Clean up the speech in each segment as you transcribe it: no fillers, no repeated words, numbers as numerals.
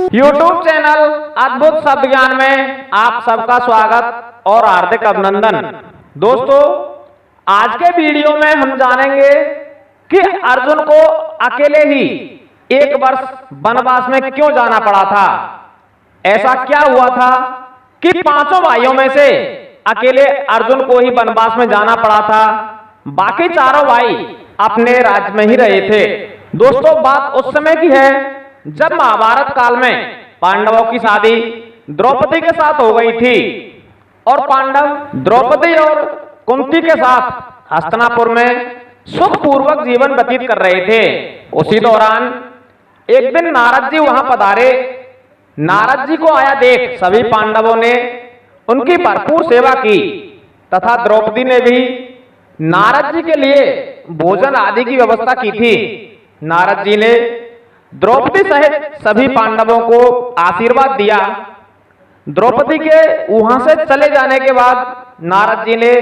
YouTube channel अद्भुत शब्द ज्ञान में आप सबका स्वागत और हार्दिक अभिनंदन। दोस्तों, आज के वीडियो में हम जानेंगे कि अर्जुन को अकेले ही 1 वर्ष वनवास में क्यों जाना पड़ा था। ऐसा क्या हुआ था कि 5 भाइयों में से अकेले अर्जुन को ही वनवास में जाना पड़ा था, बाकी 4 भाई अपने राज्य में ही रहे थे। दोस्तों, बात उस समय की है जब महाभारत काल में पांडवों की शादी द्रौपदी के साथ हो गई थी और पांडव द्रौपदी और कुंती के साथ हस्तिनापुर में सुखपूर्वक जीवन व्यतीत कर रहे थे। उसी दौरान एक दिन नारद जी वहां पधारे। नारद जी को आया देख सभी पांडवों ने उनकी भरपूर सेवा की तथा द्रौपदी ने भी नारद जी के लिए भोजन आदि की व्यवस्था की थी। नारद जी ने द्रौपदी सहित सभी पांडवों को आशीर्वाद दिया। द्रौपदी के वहां से चले जाने के बाद नारद जी ने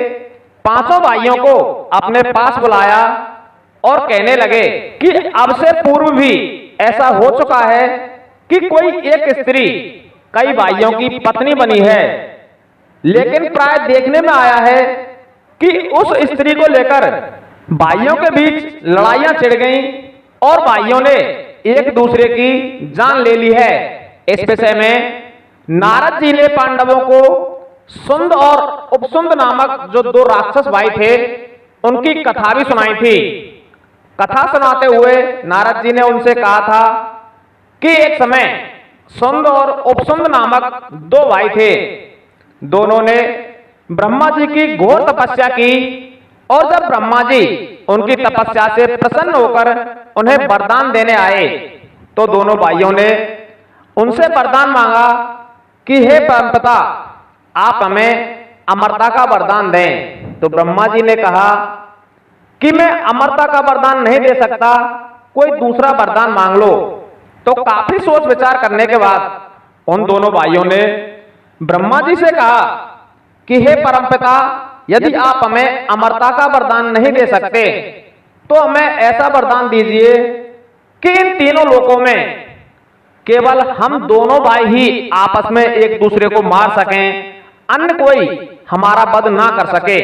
5 भाइयों को अपने पास बुलाया और कहने लगे कि अब से पूर्व भी ऐसा हो चुका है कि कोई एक स्त्री कई भाइयों की पत्नी बनी है, लेकिन प्राय देखने में आया है कि उस स्त्री को लेकर भाइयों के बीच लड़ाइयां छिड़ गईं और भाइयों ने एक दूसरे की जान ले ली है। इस विषय में नारद जी ने पांडवों को सुंद और उपसुंद नामक जो 2 राक्षस भाई थे उनकी कथा भी सुनाई थी। कथा सुनाते हुए नारद जी ने उनसे कहा था कि एक समय सुंद और उपसुंद नामक 2 भाई थे। दोनों ने ब्रह्मा जी की घोर तपस्या की और जब ब्रह्मा जी उनकी तपस्या से प्रसन्न होकर उन्हें वरदान देने आए तो दोनों भाइयों ने उनसे वरदान मांगा कि हे परमपिता, आप हमें अमरता का वरदान दें। तो ब्रह्मा जी ने कहा कि मैं अमरता का वरदान नहीं दे सकता, कोई दूसरा वरदान मांग लो। तो काफी सोच विचार करने के बाद उन दोनों भाइयों ने ब्रह्मा जी से कहा कि हे परमपिता, यदि आप हमें अमरता का वरदान नहीं दे सकते तो हमें ऐसा वरदान दीजिए कि इन तीनों लोकों में केवल हम दोनों भाई ही आपस में एक दूसरे को मार सकें, अन्य कोई हमारा वध ना कर सके।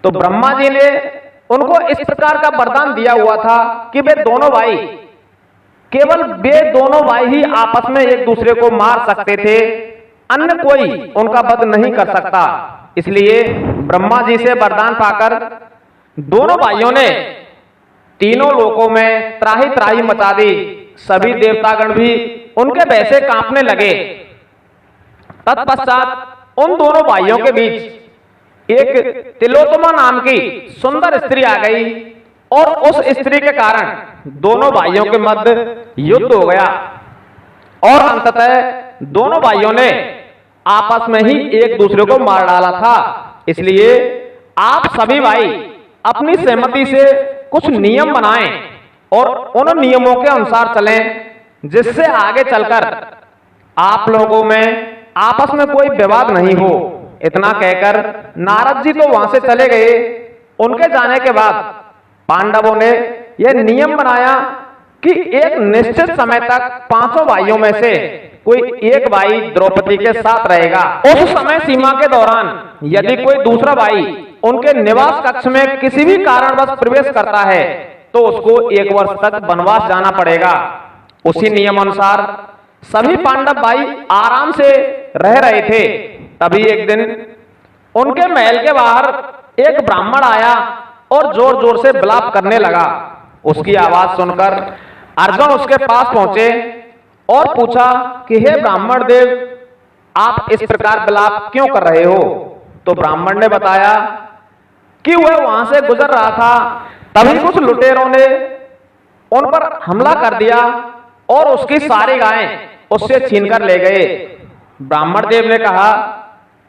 तो ब्रह्मा जी ने उनको इस प्रकार का वरदान दिया हुआ था कि वे दोनों भाई ही आपस में एक दूसरे को मार सकते थे, अन्य कोई उनका वध नहीं कर सकता। इसलिए ब्रह्मा जी से वरदान पाकर दोनों भाइयों ने तीनों लोकों में त्राही त्राही मचा दी। सभी देवतागण भी उनके भय से कांपने लगे। तत्पश्चात उन दोनों भाइयों के बीच एक तिलोत्तमा नाम की सुंदर स्त्री आ गई और उस स्त्री के कारण दोनों भाइयों के मध्य युद्ध हो गया और अंततः दोनों भाइयों ने आपस में ही एक दूसरे को मार डाला था। इसलिए आप सभी भाई अपनी सहमति से कुछ नियम बनाएं और उन नियमों के अनुसार चलें, जिससे आगे चलकर आप लोगों में आपस में कोई विवाद नहीं हो। इतना कहकर नारद जी तो वहां से चले गए। उनके जाने के बाद पांडवों ने यह नियम बनाया कि एक निश्चित समय तक 5 भाइयों में से कोई एक भाई द्रौपदी के साथ रहेगा। उस समय सीमा के दौरान यदि कोई दूसरा भाई उनके निवास कक्ष में किसी भी कारणवश प्रवेश करता है तो उसको 1 वर्ष तक वनवास जाना पड़ेगा। उसी नियम अनुसार सभी पांडव भाई आराम से रह रहे थे। तभी एक दिन उनके महल के बाहर एक ब्राह्मण आया और जोर जोर से विलाप करने लगा। उसकी आवाज सुनकर अर्जुन उसके पास पहुंचे और पूछा कि हे ब्राह्मण देव, आप इस प्रकार विलाप क्यों कर रहे हो। तो ब्राह्मण ने बताया कि वह वहां से गुजर रहा था, तभी कुछ लुटेरों ने उन पर हमला कर दिया और उसकी सारी गायें उससे छीनकर ले गए। ब्राह्मण देव ने कहा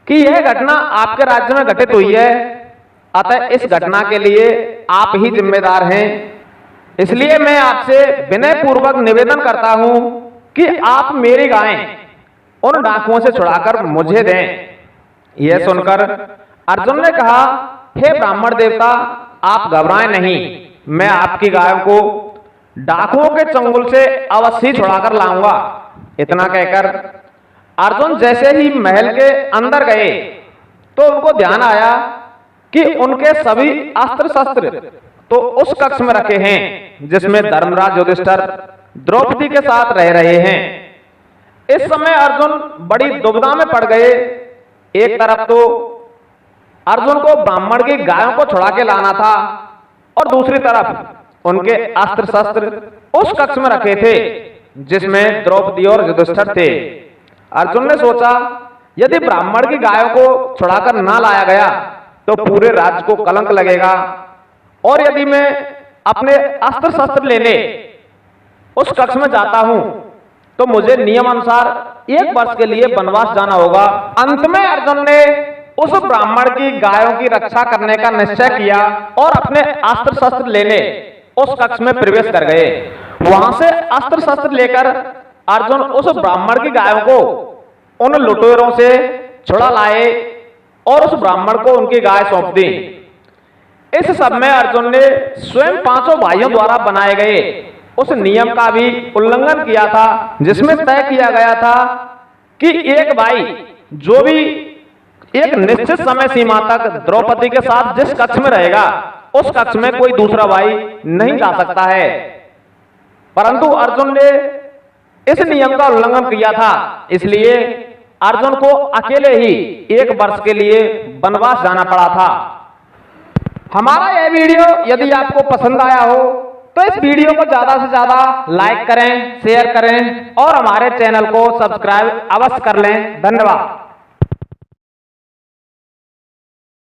कि यह घटना आपके राज्य में घटित हुई है, अतः इस घटना के लिए आप ही जिम्मेदार हैं। इसलिए मैं आपसे विनय पूर्वक निवेदन करता हूं कि आप मेरी गायें उन डाकुओं से छुड़ाकर मुझे दें। यह सुनकर अर्जुन ने कहा, हे ब्राह्मण देवता, आप घबराएं नहीं, मैं आपकी गायों को डाकुओं के चंगुल से अवश्य छुड़ाकर लाऊंगा। इतना कहकर अर्जुन जैसे ही महल के अंदर गए तो उनको ध्यान आया कि उनके सभी अस्त्र शस्त्र तो उस कक्ष में रखे हैं जिसमें धर्मराज युधिष्ठिर द्रौपदी के साथ रह रहे हैं। इस समय अर्जुन बड़ी दुविधा में पड़ गए। एक तरफ तो अर्जुन को ब्राह्मण की गायों को छुड़ा के लाना था और दूसरी तरफ उनके अस्त्र शस्त्र उस कक्ष में रखे थे जिसमें द्रौपदी और युधिष्ठिर थे। अर्जुन ने सोचा यदि ब्राह्मण की गायों को छुड़ाकर ना लाया गया तो पूरे राज्य को कलंक लगेगा, और यदि मैं अपने अस्त्र शस्त्र लेने उस कक्ष में जाता हूं तो मुझे नियम अनुसार 1 वर्ष के लिए वनवास जाना होगा। अंत में अर्जुन ने उस ब्राह्मण की गायों की रक्षा करने का निश्चय किया और अपने अस्त्र शस्त्र लेने उस कक्ष में प्रवेश कर गए। वहां से अस्त्र शस्त्र लेकर अर्जुन उस ब्राह्मण की गायों को उन लुटेरों से छुड़ा लाए और उस ब्राह्मण को उनकी गाय सौंप दी। इस सब में अर्जुन ने स्वयं 5 भाइयों द्वारा बनाए गए उस नियम का भी उल्लंघन किया था जिसमें तय किया गया था कि एक भाई जो भी एक निश्चित समय सीमा तक द्रौपदी के साथ जिस कक्ष में रहेगा उस कक्ष में कोई दूसरा भाई नहीं जा सकता है। परंतु अर्जुन ने इस नियम का उल्लंघन किया था, इसलिए अर्जुन को अकेले ही 1 वर्ष के लिए वनवास जाना पड़ा था। हमारा यह वीडियो यदि आपको पसंद आया हो तो इस वीडियो को ज्यादा से ज्यादा लाइक करें, शेयर करें और हमारे चैनल को सब्सक्राइब अवश्य कर लें। धन्यवाद।